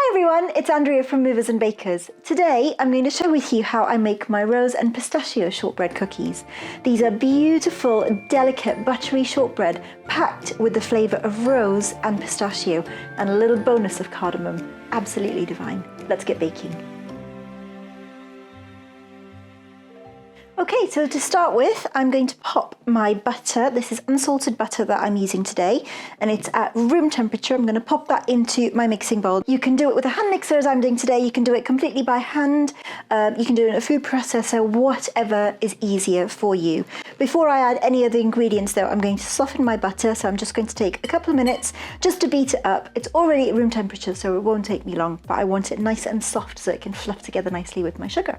Hi everyone, it's Andrea from Movers and Bakers. Today I'm going to share with you how I make my rose and pistachio shortbread cookies. These are beautiful, delicate, buttery shortbread packed with the flavour of rose and pistachio and a little bonus of cardamom. Absolutely divine. Let's get baking. Okay, so to start with, I'm going to pop my butter. This is unsalted butter that I'm using today, and it's at room temperature. I'm going to pop that into my mixing bowl. You can do it with a hand mixer as I'm doing today. You can do it completely by hand. You can do it in a food processor, whatever is easier for you. Before I add any of the ingredients though, I'm going to soften my butter. So I'm just going to take a couple of minutes just to beat it up. It's already at room temperature, so it won't take me long, but I want it nice and soft so it can fluff together nicely with my sugar.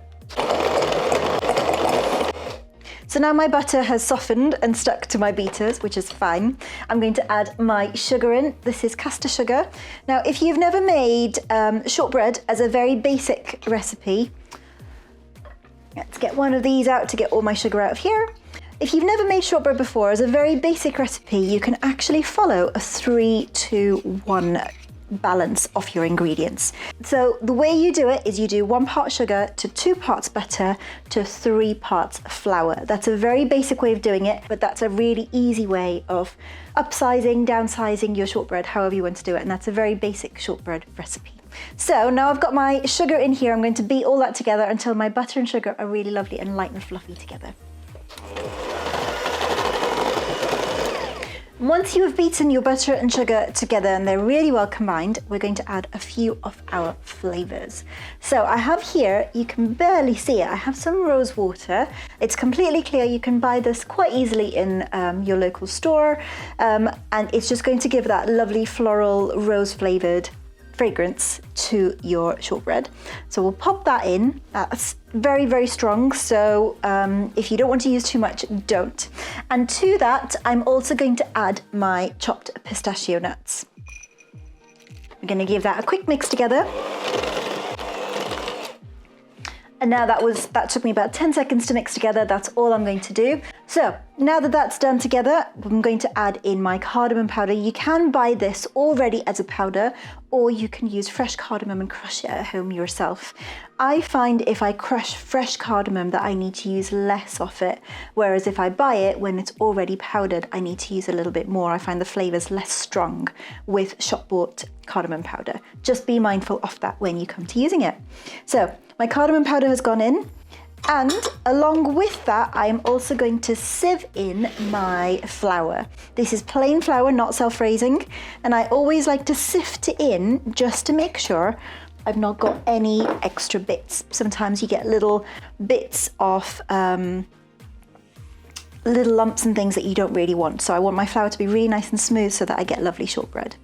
So now my butter has softened and stuck to my beaters, which is fine. I'm going to add my sugar in. This is caster sugar. Now, if you've never made shortbread as a very basic recipe, let's get one of these out to get all my sugar out of here. If you've never made shortbread before, as a very basic recipe, you can actually follow a 3-to-1 balance of your ingredients. So the way you do it is you do 1 part sugar to 2 parts butter to 3 parts flour. That's a very basic way of doing it, but that's a really easy way of upsizing, downsizing your shortbread, however you want to do it. And that's a very basic shortbread recipe. So now I've got my sugar in here. I'm going to beat all that together until my butter and sugar are really lovely and light and fluffy together. Once you have beaten your butter and sugar together and they're really well combined, we're going to add a few of our flavours. So I have here, you can barely see it, I have some rose water. It's completely clear. You can buy this quite easily in your local store, and it's just going to give that lovely floral rose flavoured fragrance to your shortbread. So we'll pop that in. That's very, very strong, so if you don't want to use too much, don't. And to that, I'm also going to add my chopped pistachio nuts. I'm going to give that a quick mix together. And now that took me about 10 seconds to mix together. That's all I'm going to do. So now that that's done together, I'm going to add in my cardamom powder. You can buy this already as a powder, or you can use fresh cardamom and crush it at home yourself. I find if I crush fresh cardamom that I need to use less of it, whereas if I buy it when it's already powdered, I need to use a little bit more. I find the flavours less strong with shop-bought cardamom powder. Just be mindful of that when you come to using it. So my cardamom powder has gone in, and along with that, I am also going to sieve in my flour. This is plain flour, not self-raising, and I always like to sift it in just to make sure I've not got any extra bits. Sometimes you get little bits of little lumps and things that you don't really want. So I want my flour to be really nice and smooth so that I get lovely shortbread.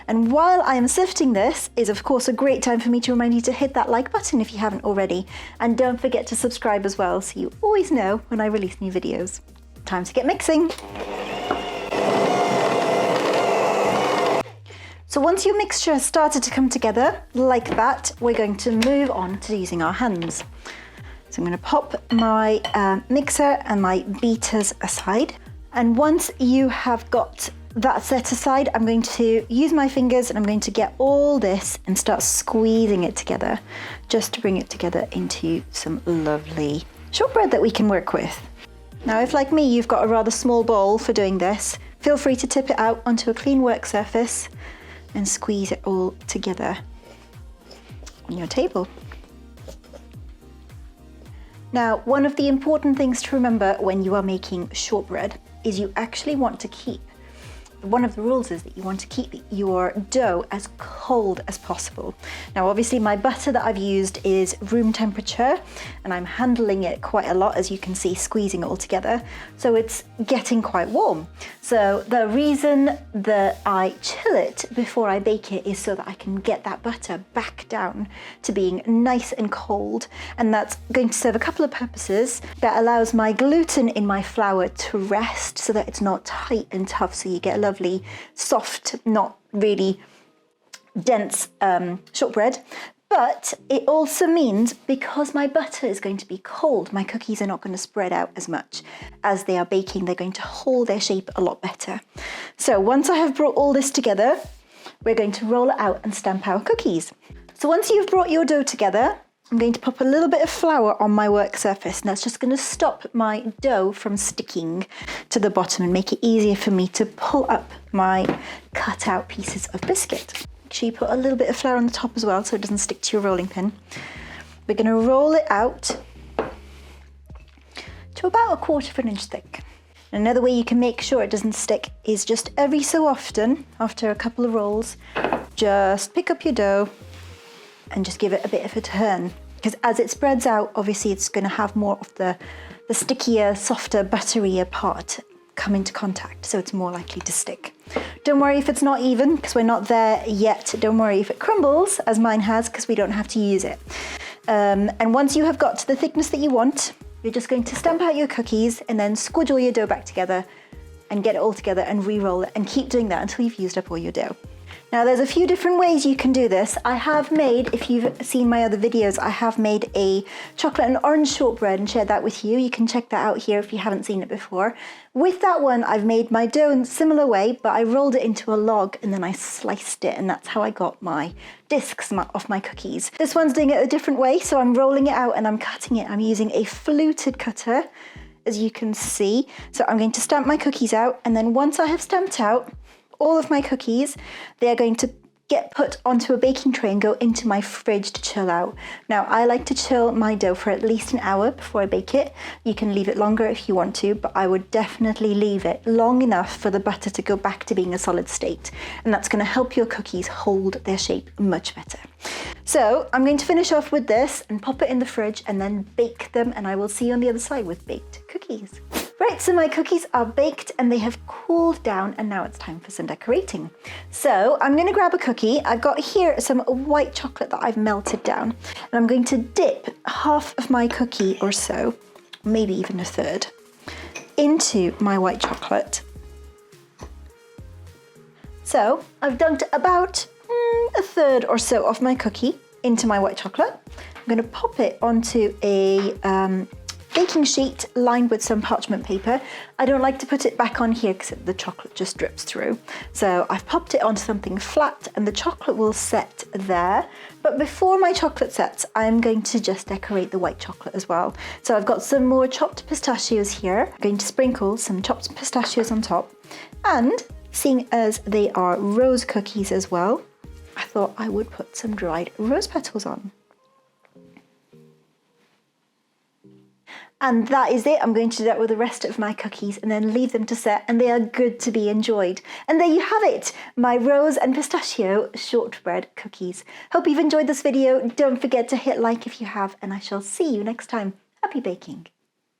And while I am sifting this is of course a great time for me to remind you to hit that like button if you haven't already. And don't forget to subscribe as well so you always know when I release new videos. Time to get mixing. So once your mixture has started to come together like that, we're going to move on to using our hands. So I'm going to pop my mixer and my beaters aside. And once you have got that set aside, I'm going to use my fingers and I'm going to get all this and start squeezing it together just to bring it together into some lovely shortbread that we can work with. Now, if like me, you've got a rather small bowl for doing this, feel free to tip it out onto a clean work surface and squeeze it all together on your table. Now, one of the important things to remember when you are making shortbread is you actually want to keep, one of the rules is that you want to keep your dough as cold as possible. Now, obviously my butter that I've used is room temperature and I'm handling it quite a lot, as you can see, squeezing it all together. So it's getting quite warm. So the reason that I chill it before I bake it is so that I can get that butter back down to being nice and cold. And that's going to serve a couple of purposes. That allows my gluten in my flour to rest so that it's not tight and tough, so you get a lovely, soft, not really dense shortbread. But it also means because my butter is going to be cold, my cookies are not going to spread out as much as they are baking. They're going to hold their shape a lot better. So once I have brought all this together, we're going to roll it out and stamp our cookies. So once you've brought your dough together, I'm going to pop a little bit of flour on my work surface, and that's just going to stop my dough from sticking to the bottom and make it easier for me to pull up my cut out pieces of biscuit. Make sure you put a little bit of flour on the top as well so it doesn't stick to your rolling pin. We're going to roll it out to about 1/4 inch thick. Another way you can make sure it doesn't stick is just every so often, after a couple of rolls, just pick up your dough and just give it a bit of a turn. Because as it spreads out, obviously it's going to have more of the stickier, softer, butterier part come into contact, so it's more likely to stick. Don't worry if it's not even, because we're not there yet. Don't worry if it crumbles, as mine has, because we don't have to use it. And once you have got to the thickness that you want, you're just going to stamp out your cookies and then squidge all your dough back together and get it all together and re-roll it, and keep doing that until you've used up all your dough. Now there's a few different ways you can do this. I have made, if you've seen my other videos, I have made a chocolate and orange shortbread and shared that with you. You can check that out here if you haven't seen it before. With that one, I've made my dough in a similar way, but I rolled it into a log and then I sliced it, and that's how I got my discs off my cookies. This one's doing it a different way, so I'm rolling it out and I'm cutting it. I'm using a fluted cutter, as you can see. So I'm going to stamp my cookies out, and then once I have stamped out all of my cookies, they're going to get put onto a baking tray and go into my fridge to chill out. Now, I like to chill my dough for at least an hour before I bake it. You can leave it longer if you want to, but I would definitely leave it long enough for the butter to go back to being a solid state. And that's going to help your cookies hold their shape much better. So I'm going to finish off with this and pop it in the fridge and then bake them, and I will see you on the other side with baked cookies. Right, so my cookies are baked and they have cooled down, and now it's time for some decorating. So I'm going to grab a cookie. I've got here some white chocolate that I've melted down, and I'm going to dip half of my cookie or so, maybe even a third, into my white chocolate. So I've dunked about a third or so of my cookie into my white chocolate. I'm going to pop it onto a baking sheet lined with some parchment paper. I don't like to put it back on here because the chocolate just drips through. So I've popped it onto something flat and the chocolate will set there. But before my chocolate sets, I'm going to just decorate the white chocolate as well. So I've got some more chopped pistachios here. I'm going to sprinkle some chopped pistachios on top. And seeing as they are rose cookies as well, I thought I would put some dried rose petals on. And that is it. I'm going to do that with the rest of my cookies and then leave them to set, and they are good to be enjoyed. And there you have it, my rose and pistachio shortbread cookies. Hope you've enjoyed this video. Don't forget to hit like if you have, and I shall see you next time. Happy baking.